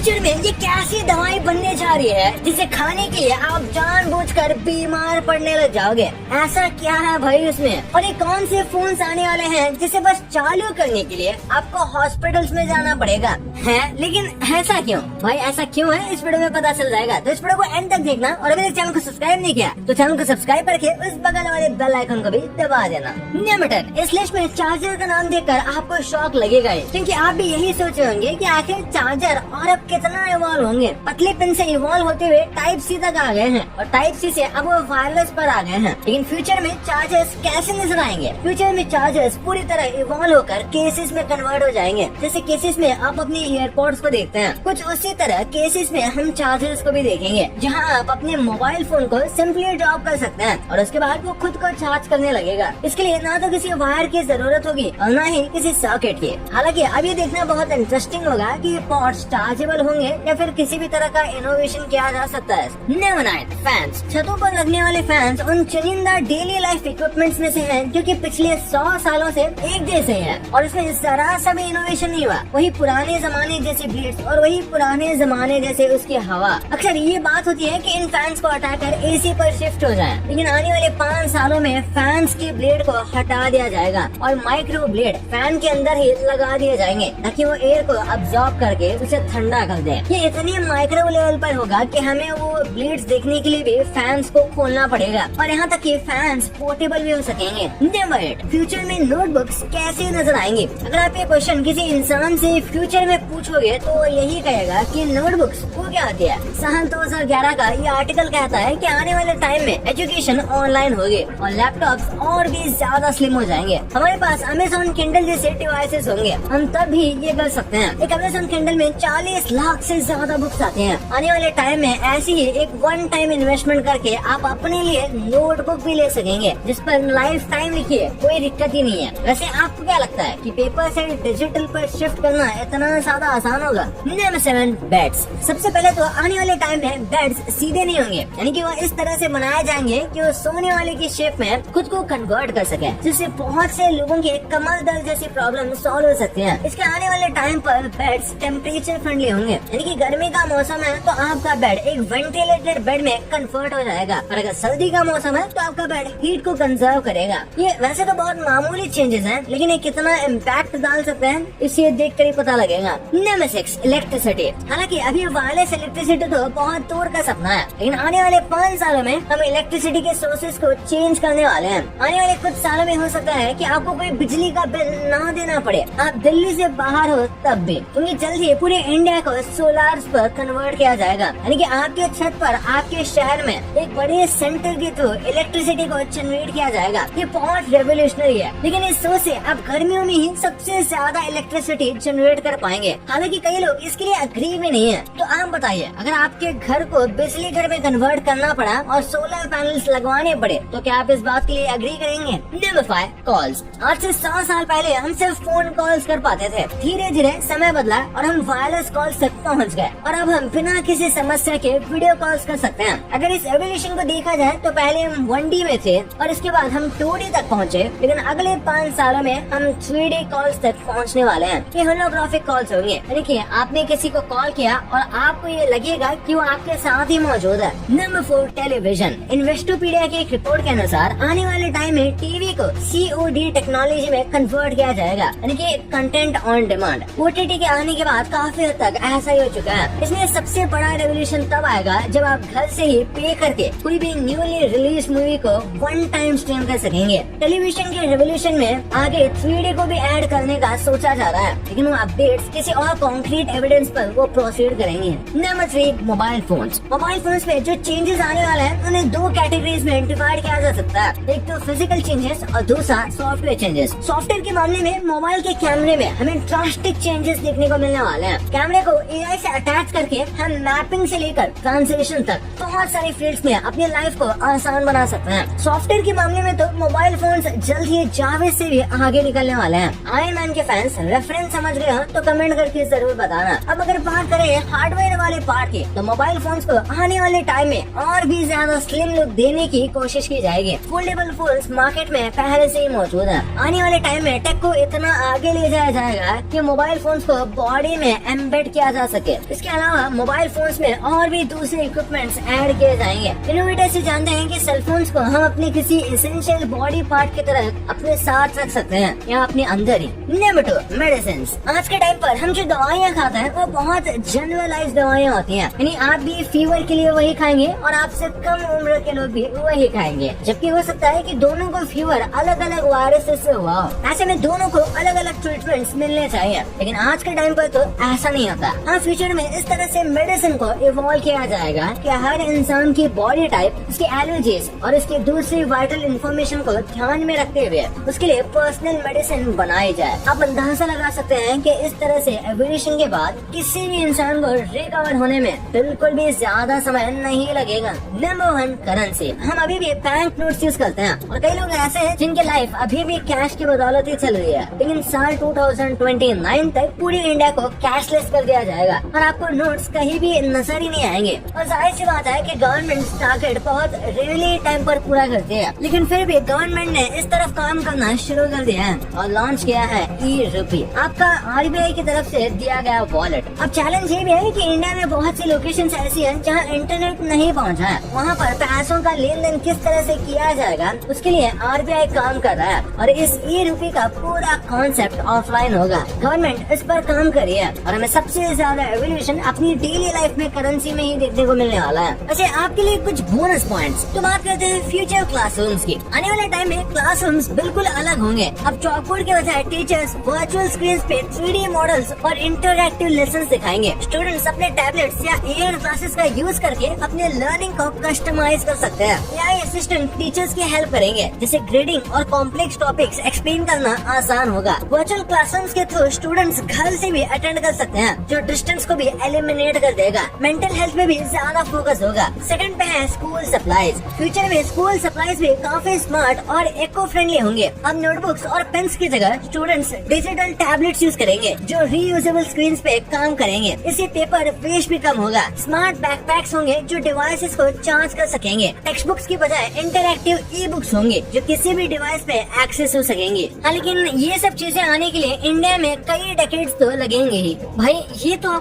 Future में ये कैसी दवाई बनने जा रही है जिसे खाने के लिए आप जानबूझकर बीमार पड़ने लग जाओगे। ऐसा क्या है भाई उसमें, और ये कौन से फोन्स आने वाले हैं जिसे बस चालू करने के लिए आपको हॉस्पिटल्स में जाना पड़ेगा है। लेकिन ऐसा क्यों भाई, ऐसा क्यों है इस वीडियो में पता चल जाएगा। तो इस वीडियो को एंड तक देखना, और अगर इस चैनल को सब्सक्राइब नहीं किया तो चैनल को सब्सक्राइब करके उस बगल वाले बेल आइकन को भी दबा देना। नंबर 10, इस लिस्ट में चार्जर का नाम देखकर आपको शॉक लगेगा ही, क्योंकि आप भी यही सोच रहे होंगे कि आखिर चार्जर और अब कितना इवॉल्व होंगे। पतले पिन से इवॉल्व होते हुए टाइप सी तक आ गए हैं, और टाइप सी से अब वो वायरलेस पर आ गए हैं। लेकिन फ्यूचर में चार्जर्स कैसे नजर आएंगे? फ्यूचर में चार्जर्स पूरी तरह इवॉल्व होकर केसेस में कन्वर्ट हो जाएंगे। जैसे केसेस में आप अपने ईयरपोड्स को देखते हैं, कुछ उसी तरह केसेस में हम चार्जर्स को भी देखेंगे, जहां आप अपने मोबाइल फोन को सिंपली ड्रॉप कर सकते हैं और उसके बाद वो खुद को चार्ज करने लगेगा। इसके लिए ना तो किसी वायर की जरूरत होगी और ना ही किसी सॉकेट की। हालांकि अब ये देखना बहुत इंटरेस्टिंग होगा कि पॉड्स चार्जेबल होंगे या फिर किसी भी तरह का इनोवेशन किया जा सकता है। Number 9, fans. छतों पर लगने वाले फैंस उन चुनिंदा डेली लाइफ इक्विपमेंट्स में से हैं जो कि पिछले 100 सालों से एक जैसे हैं और उसमें जरा सा भी इनोवेशन नहीं हुआ। वही पुराने जमाने जैसे ब्लेड्स और वही पुराने जमाने जैसे उसकी हवा। अक्सर ये बात होती है कि इन फैंस को हटाकर एसी पर शिफ्ट हो जाए, लेकिन आने वाले 5 सालों में फैंस के ब्लेड को हटा दिया जाएगा और माइक्रो ब्लेड फैन के अंदर ही लगा दिए जाएंगे ताकि वो एयर को अब्सॉर्ब करके उसे ठंडा कर दे। ये इतनी माइक्रो लेवल पर होगा कि हमें वो ब्लेड्स देखने के लिए भी फैंस को खोलना पड़ेगा, और यहाँ तक कि फैंस पोर्टेबल भी हो सकेंगे। नंबर 8, फ्यूचर में नोटबुक्स कैसे नजर आएंगे? अगर आप ये क्वेश्चन किसी इंसान से फ्यूचर में पूछोगे तो वो यही कहेगा कि नोटबुक्स वो क्या होती है। साल 2011 का ये आर्टिकल कहता है कि आने वाले टाइम में एजुकेशन ऑनलाइन होगी और लैपटॉप्स और भी ज्यादा स्लिम हो जाएंगे। हमारे पास अमेज़न किंडल जैसे डिवाइसेस होंगे, हम तब भी ये कर सकते हैं। एक अमेज़न किंडल में 40 लाख से ज्यादा बुक्स आते हैं। आने वाले टाइम में ऐसी ही एक वन टाइम इन्वेस्टमेंट करके आप अपने लिए नोटबुक भी ले सकेंगे जिस पर लाइफ टाइम लिखी है, कोई दिक्कत ही नहीं है। वैसे आपको क्या लगता है कि पेपर से डिजिटल पर शिफ्ट करना इतना ज्यादा आसान होगा? Number 7, beds. सबसे पहले तो आने वाले टाइम में बेड्स सीधे नहीं होंगे, यानी कि वो इस तरह से बनाए जाएंगे कि वो सोने वाले की शेप में खुद को कन्वर्ट कर सके, जिससे बहुत से लोगों के कमर दर्द जैसी प्रॉब्लम सॉल्व हो सकती है। इसके आने वाले टाइम पर बेड्स टेम्परेचर फ्रेंडली होंगे, यानी कि गर्मी का मौसम है तो आपका बेड एक वेंटिलेटेड बेड में कन्वर्ट हो जाएगा, और अगर सर्दी का मौसम है तो आपका बेड हीट को कंजर्व करेगा। ये वैसे तो बहुत मामूली चेंजेस हैं, लेकिन ये कितना इम्पैक्ट डाल सकते हैं इसे देख कर ही पता लगेगा। Number 6, electricity. हालांकि अभी वायरलेस इलेक्ट्रिसिटी तो बहुत दूर का सपना है, लेकिन आने वाले 5 सालों में हम इलेक्ट्रिसिटी के सोर्सेज को चेंज करने वाले हैं। आने वाले कुछ सालों में हो सकता है कि आपको कोई बिजली का बिल ना देना पड़े, आप दिल्ली से बाहर हो तब भी, क्योंकि जल्द ही पूरे इंडिया को सोलार पर कन्वर्ट किया जाएगा, यानी कि आपके छत पर आपके शहर में एक बड़े सेंटर के थ्रू इलेक्ट्रिसिटी को जनरेट किया जाएगा। ये बहुत रेवोल्यूशनरी है, लेकिन इस सोच से आप गर्मियों में ही सबसे ज्यादा इलेक्ट्रिसिटी जनरेट कर पाएंगे। हालांकि कई लोग इसके लिए अग्री भी नहीं है। तो आप बताइए, अगर आपके घर को बिजली घर में कन्वर्ट करना पड़ा और सोलर पैनल्स लगवाने पड़े तो क्या आप इस बात के लिए अग्री करेंगे? Number 5, calls. आज से 100 साल पहले हम सिर्फ फोन कॉल्स कर पाते थे। धीरे धीरे समय बदला और हम वायरलेस कॉल्स तक पहुंच गए, और अब हम बिना किसी समस्या के वीडियो कॉल्स कर सकते हैं। अगर इस एवोल्यूशन को देखा जाए तो पहले हम 1D में थे और इसके बाद हम 2D तक पहुँचे, लेकिन अगले 5 सालों में हम 3D कॉल्स तक पहुँचने वाले हैं। ये होलोग्राफिक कॉल्स होंगे, यानी कि आपने किसी को कॉल किया और आपको ये लगेगा कि वो आपके साथ ही मौजूद है। Number 4, television. इन्वेस्टोपीडिया की एक रिपोर्ट के अनुसार आने वाले टाइम में टीवी को COD टेक्नोलॉजी में कन्वर्ट किया जाएगा, यानी कि कंटेंट ऑन डिमांड। OTT के आने के बाद काफी हद तक ऐसा ही हो चुका है। इसमें सबसे बड़ा रेवोल्यूशन तब आएगा जब आप घर से ही पे करके कोई भी न्यूली रिलीज मूवी को वन टाइम स्ट्रीम कर सकेंगे। टेलीविजन के रेवोल्यूशन में आगे 3D को भी ऐड करने का सोचा जा रहा है, लेकिन वो अपडेट्स किसी और कॉन्क्रीट एविडेंस पर वो प्रोसीड करेंगे। Number 3, mobile phones. Mobile phones में जो चेंजेस आने वाले हैं उन्हें 2 कैटेगरीज में डिवाइड किया जा सकता है। एक तो फिजिकल चेंजेस और दूसरा सॉफ्टवेयर चेंजेस। सॉफ्टवेयर के मामले में मोबाइल के कैमरे में हमें ड्रास्टिक चेंजेस देखने को मिलने वाले हैं। कैमरे को AI से अटैच करके हम मैपिंग से लेकर ट्रांसलेशन तक बहुत सारी फील्ड्स में अपनी लाइफ को आसान बना सकते हैं। सॉफ्टवेयर के मामले में तो मोबाइल फोन्स जल्द ही जावेद से भी आगे निकलने वाले हैं। आयरन मैन के फैंस रेफरेंस समझ गए हो तो कमेंट करके जरूर बताना। अब अगर बात करें हार्डवेयर वाले पार्ट की, तो मोबाइल फोन्स को आने वाले टाइम में और भी ज्यादा स्लिम लुक देने की कोशिश की जाएगी। फोल्डेबल फोन्स मार्केट में पहले से ही मौजूद है। आने वाले टाइम में टेक को इतना आगे ले जाया जाएगा कि मोबाइल फोन्स को बॉडी में एम्बेड किया जा सके। इसके अलावा मोबाइल फोन्स में और भी दूसरे इक्विपमेंट्स ऐड किए जाएंगे। इनोवेटर्स जानते हैं कि सेल फोन्स को हम अपने किसी एसेंशियल बॉडी पार्ट की तरह अपने साथ रख सकते हैं या अपने अंदर ही। Number 2, medicine. आज के टाइम पर हम जो दवाइयाँ खाते हैं वो बहुत जनरलाइज दवाइयाँ होती हैं, यानी आप भी फीवर के लिए वही खाएंगे और आपसे कम उम्र के लोग भी वही खाएंगे, जबकि हो सकता है कि दोनों को फीवर अलग अलग वायरस से हुआ हो। ऐसे में दोनों को अलग अलग ट्रीटमेंट्स मिलने चाहिए, लेकिन आज के टाइम पर तो ऐसा नहीं होता। हाँ, फ्यूचर में इस तरह से मेडिसिन को इवॉल्व किया जाएगा कि हर इंसान की बॉडी टाइप, उसकी एलर्जीज और इसकी दूसरी वाइटल इंफॉर्मेशन को ध्यान में रखते हुए उसके लिए पर्सनल मेडिसिन बनाई जाए। आप अंदाजा लगा सकते हैं कि इस तरह से एवोल्यूशन के बाद किसी भी इंसान को रिकवर होने में बिल्कुल भी ज्यादा समय नहीं लगेगा। Number 1, currency. हम अभी भी बैंक नोट्स यूज करते हैं और कई लोग ऐसे हैं जिनकी लाइफ अभी भी कैश की बदौलत ही चल रही है, लेकिन साल 2029 तक पूरी इंडिया को कैशलेस कर दिया जाएगा और आपको नोट्स कहीं भी नजर ही नहीं आएंगे। और जाहिर सी बात है कि गवर्नमेंट टारगेट बहुत रेयरली टाइम पर पूरा करती है, लेकिन फिर भी गवर्नमेंट ने इस तरफ काम करना शुरू कर दिया है और लॉन्च किया है ई-रूपी, आपका RBI की तरफ से दिया गया वॉलेट। अब चैलेंज ये भी है कि इंडिया में बहुत सी लोकेशंस ऐसी हैं जहां इंटरनेट नहीं पहुंचा है, वहां पर पैसों का लेन देन किस तरह से किया जाएगा उसके लिए RBI काम कर रहा है और इस ई-रूपी का पूरा कॉन्सेप्ट ऑफलाइन होगा। गवर्नमेंट इस पर काम कर रही है और हमें सबसे ज्यादा एवोल्यूशन अपनी डेली लाइफ में करेंसी में ही देखने को मिलने वाला है। वैसे आपके लिए कुछ बोनस पॉइंट्स। तो बात करते हैं फ्यूचर क्लासरूम्स की। आने वाले टाइम में क्लासरूम्स बिल्कुल अलग होंगे। अब चॉकबोर्ड के बजाय टीचर्स वर्चुअल स्क्रीन पे 3D मॉडल्स और इंटरैक्टिव लेसन दिखाएंगे। स्टूडेंट्स अपने टैबलेट्स या एआई क्लासेस का यूज करके अपने लर्निंग को कस्टमाइज कर सकते हैं। एआई असिस्टेंट टीचर्स की हेल्प करेंगे, जैसे ग्रेडिंग और कॉम्प्लेक्स टॉपिक्स एक्सप्लेन करना आसान होगा। वर्चुअल क्लासरूम्स के थ्रू स्टूडेंट्स घर से भी अटेंड कर सकते हैं, जो डिस्टेंस को भी एलिमिनेट कर देगा। मेंटल हेल्थ में भी ज्यादा फोकस होगा। सेकंड पे है स्कूल सप्लाईज। फ्यूचर में स्कूल सप्लाईज भी काफी स्मार्ट और इको फ्रेंडली होंगे। अब नोटबुक्स और पेन्स की जगह स्टूडेंट्स डिजिटल टैबलेट्स यूज करेंगे जो रीयूजेबल स्क्रीन पे काम करेंगे। इससे पेपर वेस्ट भी कम होगा। स्मार्ट बैकपैक्स होंगे जो डिवाइसेस को चार्ज कर सकेंगे। टेक्स्ट बुक्स की बजाय इंटरैक्टिव ई बुक्स होंगे जो किसी भी डिवाइस पे एक्सेस हो सकेंगे। हाँ, लेकिन ये सब चीजें आने के लिए इंडिया में कई डेकेड्स तो लगेंगे ही भाई। ये तो